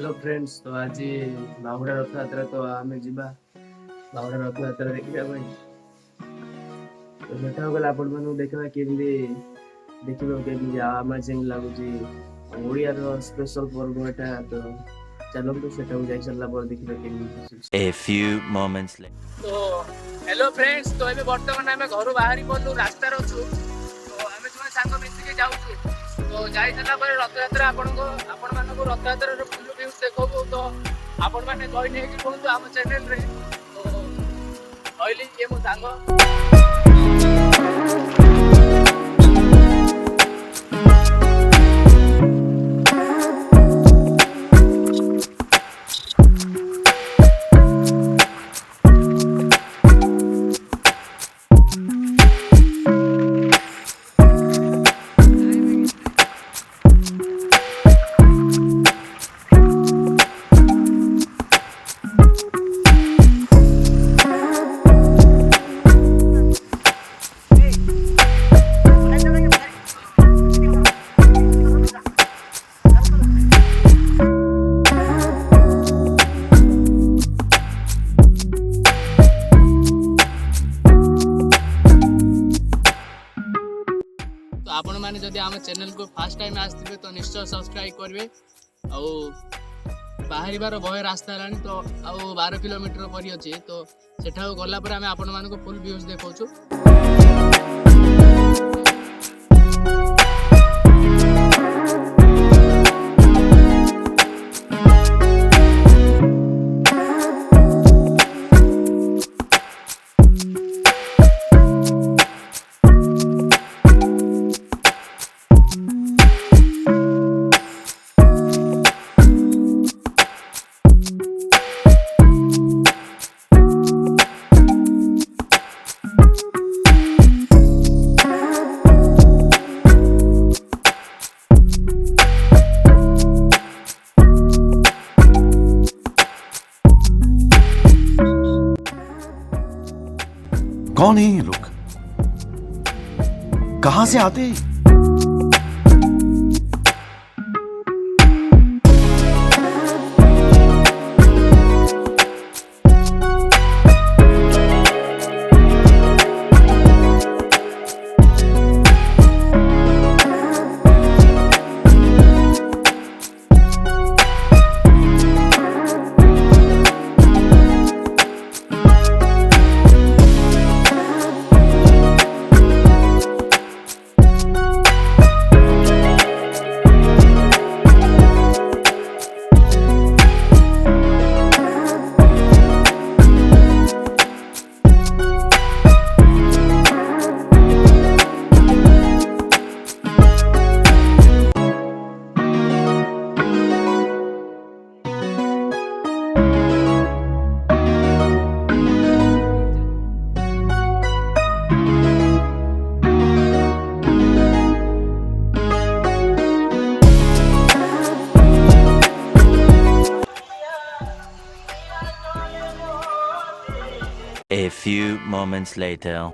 Hello friends, तो आज बाहुड़ा रथयात्रा तो आम जीवा बाहुड़ा रथयात्रा देखा तो सेठा गले आपण मानू देखा केमती देखा केमती अमेजिंग लगुच ओडिया स्पेशल पर्व एटा तो चलतु सेटा जाई सारा पर देखा केमती। A few moments later. तो हेलो फ्रेंड्स, तो अभी बर्तमान आम घर बाहरी पड़ू रास्तार अच्छु तो आम जो सांग मिसिक जाऊँ तो जाई सारा पर रथयात्रा आपण मानक रथयात्रा फुल व्यूज देखो तो आपण मैंने जॉइन होगी कहूँ आम चैनल रे तो कहली ये मो सांग। आपण मैंने जदि आम चैनल को फास्ट टाइम आसते तो निश्चय सब्सक्राइब करेंगे बाहर बहे रास्ता है तो आउ 12 किलोमीटर पर अच्छे तो सेठा गलापर आम आपण मानक फुल व्यूज देखा। कौन है ये लोग? कहां से आते हैं? A few moments later.